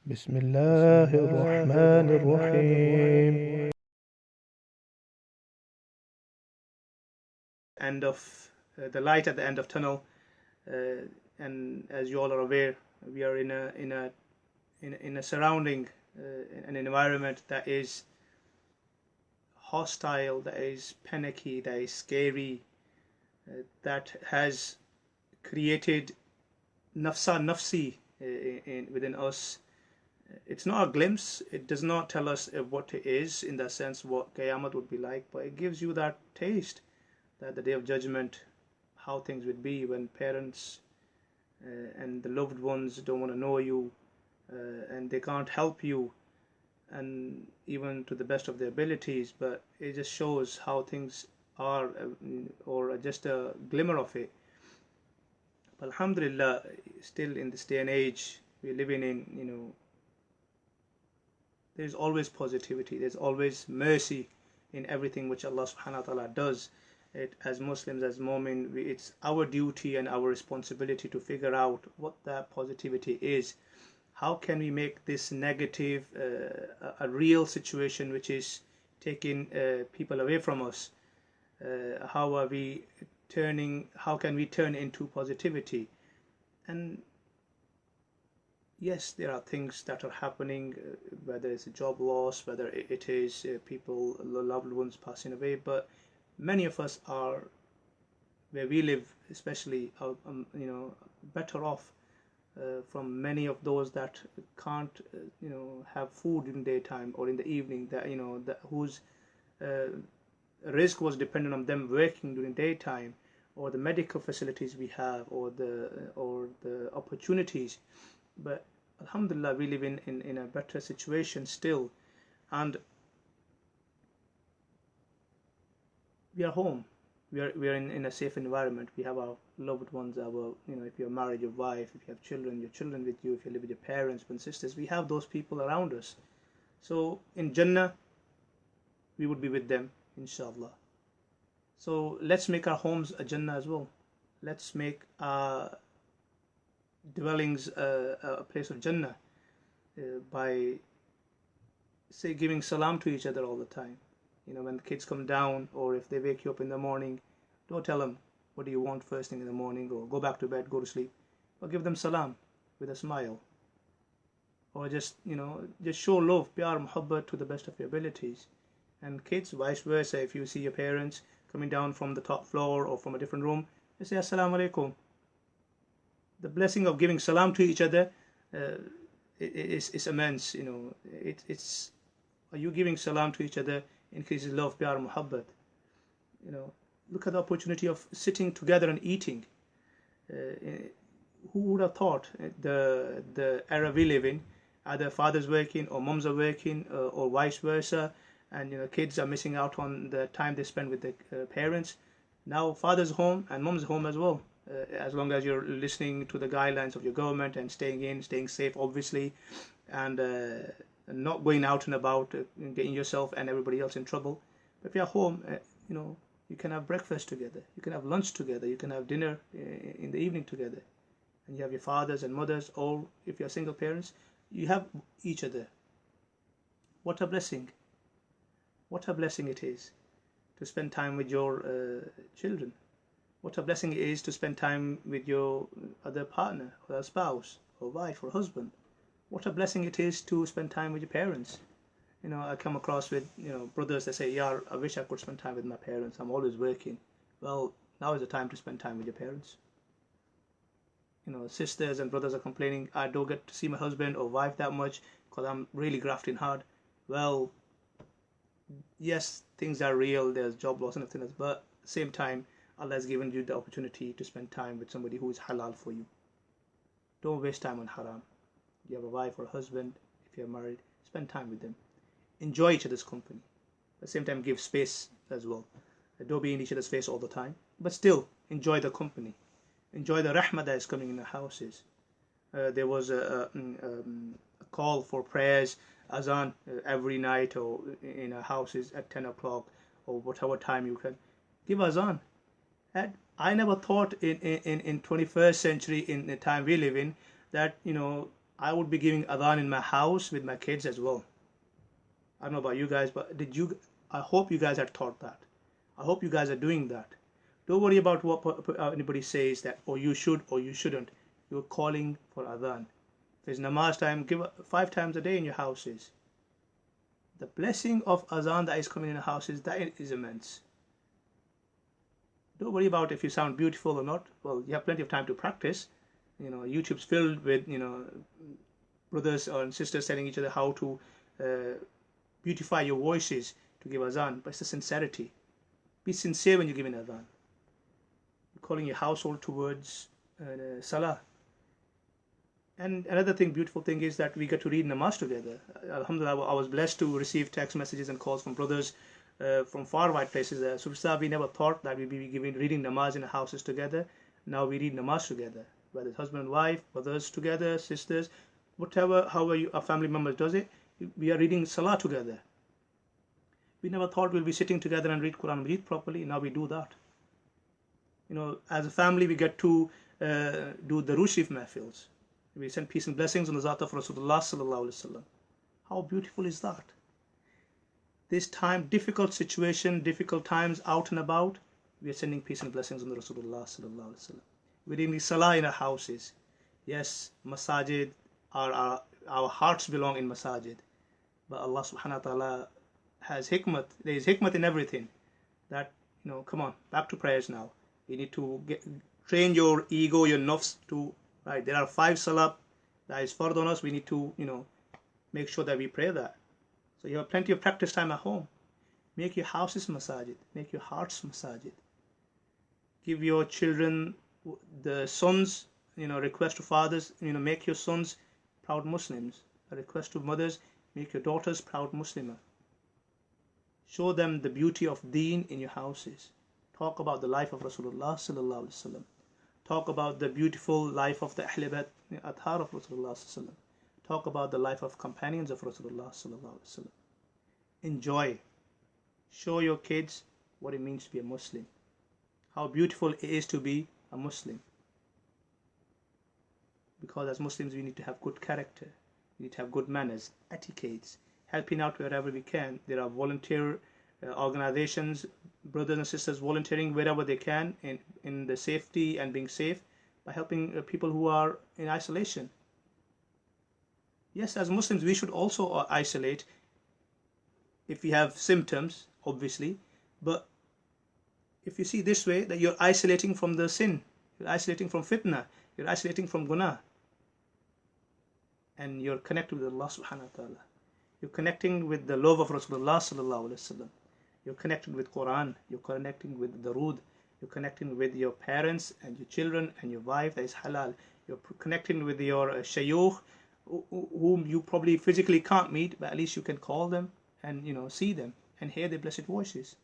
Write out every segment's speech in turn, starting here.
بسم الله الرحمن الرحيم. End of the light at the end of tunnel, and as you all are aware, we are in a surrounding, an environment that is hostile, that is panicky, that is scary, that has created nafsa nafsi within us. It's not a glimpse. It does not tell us what it is in that sense, what Qiyamah would be like, but it gives you that taste that the day of judgment, how things would be when parents and the loved ones don't want to know you, and they can't help you, and even to the best of their abilities, but it just shows how things are, or just a glimmer of it. But alhamdulillah, still in this day and age we're living in, there's always positivity, there's always mercy in everything which Allah subhanahu wa ta'ala does. As Muslims, as Mu'min, it's our duty and our responsibility to figure out what that positivity is. How can we make this negative a real situation which is taking people away from us? How can we turn into positivity? And yes, there are things that are happening, whether it's a job loss, whether it is people, loved ones passing away, but many of us are, where we live especially, better off from many of those that can't, have food in daytime or in the evening, that whose uh, risk was dependent on them working during daytime, or the medical facilities we have, or the opportunities. But alhamdulillah, we live in a better situation still, and we are home. We are in a safe environment. We have our loved ones, our, if you're married, your wife, if you have children, your children with you, if you live with your parents and sisters, we have those people around us. So in Jannah we would be with them, inshallah. So let's make our homes a Jannah as well. Let's make our dwellings a place of Jannah, by, say, giving salam to each other all the time. When the kids come down, or if they wake you up in the morning, don't tell them what do you want first thing in the morning, or go back to bed, go to sleep, or give them salam with a smile, or just show love, pyar, muhabbat to the best of your abilities. And kids, vice versa, if you see your parents coming down from the top floor or from a different room, you say assalamu alaikum. The blessing of giving salam to each other uh, is immense. It's Are you giving salam to each other increases love, pyar, muhabbat. Look at the opportunity of sitting together and eating. Who would have thought, the era we live in, either fathers working or moms are working, or vice versa, and kids are missing out on the time they spend with their parents. Now father's home and mom's home as well, as long as you're listening to the guidelines of your government and staying safe, obviously, and not going out and about, getting yourself and everybody else in trouble. But if you're home, you can have breakfast together, you can have lunch together, you can have dinner in the evening together, and you have your fathers and mothers, or if you're single parents, you have each other. What a blessing! What a blessing it is to spend time with your children. What a blessing it is to spend time with your other partner, or spouse, or wife, or husband. What a blessing it is to spend time with your parents. I come across with brothers that say, "Yeah, I wish I could spend time with my parents. I'm always working." Well, now is the time to spend time with your parents. Sisters and brothers are complaining, "I don't get to see my husband or wife that much because I'm really grafting hard." Well, yes, things are real. There's job loss and everything else, but at the same time, Allah has given you the opportunity to spend time with somebody who is halal for you. Don't waste time on haram. You have a wife or a husband, if you're married, spend time with them. Enjoy each other's company. At the same time, give space as well. Don't be in each other's face all the time, but still enjoy the company. Enjoy the rahmah that is coming in the houses. There was a call for prayers, azan, every night, or in our houses at 10 o'clock, or whatever time you can give azan. And I never thought in 21st century, in the time we live in, that I would be giving adhan in my house with my kids as well. I don't know about you guys, but I hope you guys had thought that. I hope you guys are doing that. Don't worry about what anybody says that, or you should or you shouldn't. You're calling for adhan. If it's namaz time, give 5 times a day in your houses. The blessing of azan that is coming in the houses, that is immense. Don't worry about if you sound beautiful or not. Well, you have plenty of time to practice. YouTube's filled with, brothers and sisters telling each other how to beautify your voices to give azan. But it's the sincerity. Be sincere when you're giving adhan. You're calling your household towards salah. And another beautiful thing is that we get to read namaz together. Alhamdulillah, I was blessed to receive text messages and calls from brothers from far wide places. Subsah, we never thought that we'd be reading namaz in the houses together. Now we read namaz together, whether it's husband and wife, brothers together, sisters, however our family members does it. We are reading salah together. We never thought we'll be sitting together and read Quran Majid properly. Now we do that. As a family, we get to do the Rushif Mahfils. We send peace and blessings on the Zat of Rasulullah sallallahu alaihi wasallam. How beautiful is that? This time, difficult situation, difficult times out and about, we are sending peace and blessings on the Rasulullah sallallahu alaihi wasallam. We're doing the salah in our houses. Yes, masajid, our hearts belong in masajid. But Allah subhanahu wa ta'ala has hikmat. There is hikmat in everything. That, come on, back to prayers now. You need to train your ego, your nafs to, right, there are 5 salah that is fard on us. We need to, make sure that we pray that. So you have plenty of practice time at home. Make your houses masajid. Make your hearts masajid. Give your children, the sons, request to fathers, make your sons proud Muslims. A request to mothers, make your daughters proud Muslimah. Show them the beauty of deen in your houses. Talk about the life of Rasulullah sallallahu alaihi wasallam. Talk about the beautiful life of the Ahl Bayt Athar of Rasulullah sallallahu alaihi wasallam. Talk about the life of companions of Rasulullah sallallahu alaihi wasallam. Enjoy. Show your kids what it means to be a Muslim. How beautiful it is to be a Muslim. Because as Muslims, we need to have good character. We need to have good manners, etiquettes, helping out wherever we can. There are volunteer organizations, brothers and sisters volunteering wherever they can in the safety and being safe by helping people who are in isolation. Yes, as Muslims, we should also isolate if we have symptoms, obviously. But if you see this way, that you're isolating from the sin, you're isolating from fitna, you're isolating from guna, and you're connected with Allah subhanahu wa ta'ala. You're connecting with the love of Rasulullah sallallahu alaihi wasallam. You're connecting with Quran. You're connecting with Darood. You're connecting with your parents and your children and your wife, that is halal. You're connecting with your shayukh, whom you probably physically can't meet, but at least you can call them and see them and hear their blessed voices.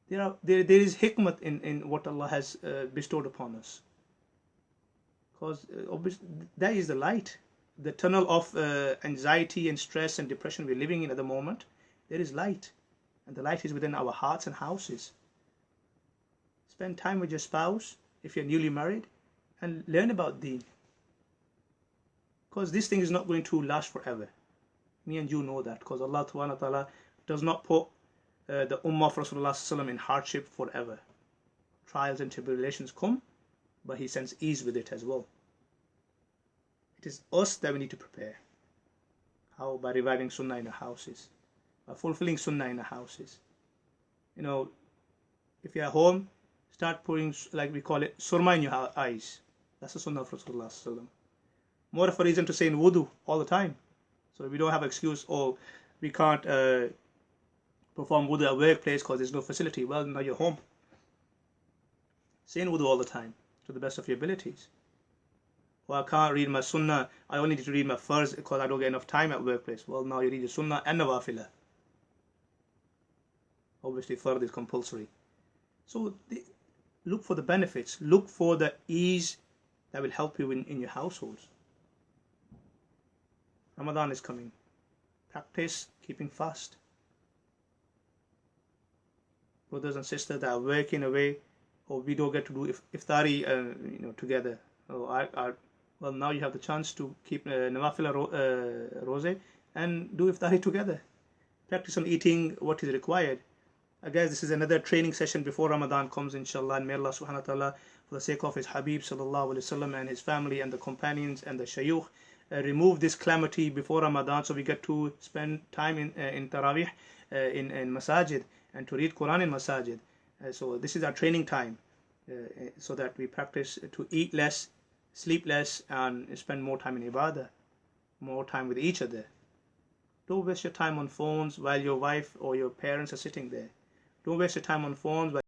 There is hikmat in what Allah has bestowed upon us. Because obviously that is the light. The tunnel of anxiety and stress and depression we're living in at the moment, there is light. And the light is within our hearts and houses. Spend time with your spouse, if you're newly married, and learn about deen. Because this thing is not going to last forever. Me and you know that. Because Allah Ta'ala does not put the Ummah of Rasulullah Sallallahu in hardship forever. Trials and tribulations come, but He sends ease with it as well. It is us that we need to prepare. How? By reviving Sunnah in our houses. By fulfilling Sunnah in our houses. If you're at home, start putting, like we call it, surma in your eyes. That's the Sunnah of Rasulullah Sallallahu. More of a reason to say in wudu all the time. So we don't have an excuse, we can't perform wudu at workplace because there's no facility. Well, now you're home. Say in wudu all the time, to the best of your abilities. Well, I can't read my sunnah, I only need to read my farz because I don't get enough time at workplace. Well, now you read your sunnah and nawafila. Obviously, farz is compulsory. So look for the benefits, look for the ease that will help you in your households. Ramadan is coming. Practice keeping fast. Brothers and sisters that are working away, or we don't get to do iftari together. Well, now you have the chance to keep nawafil rose and do iftari together. Practice on eating what is required. Guys, this is another training session before Ramadan comes, inshallah, and may Allah subhanahu wa ta'ala, for the sake of His Habib sallallahu alayhi wasallam and his family and the companions and the shayukh, remove this calamity before Ramadan, so we get to spend time in Taraweeh, in Masajid, and to read Quran in Masajid. So this is our training time, so that we practice to eat less, sleep less, and spend more time in Ibadah, more time with each other. Don't waste your time on phones while your wife or your parents are sitting there. Don't waste your time on phones while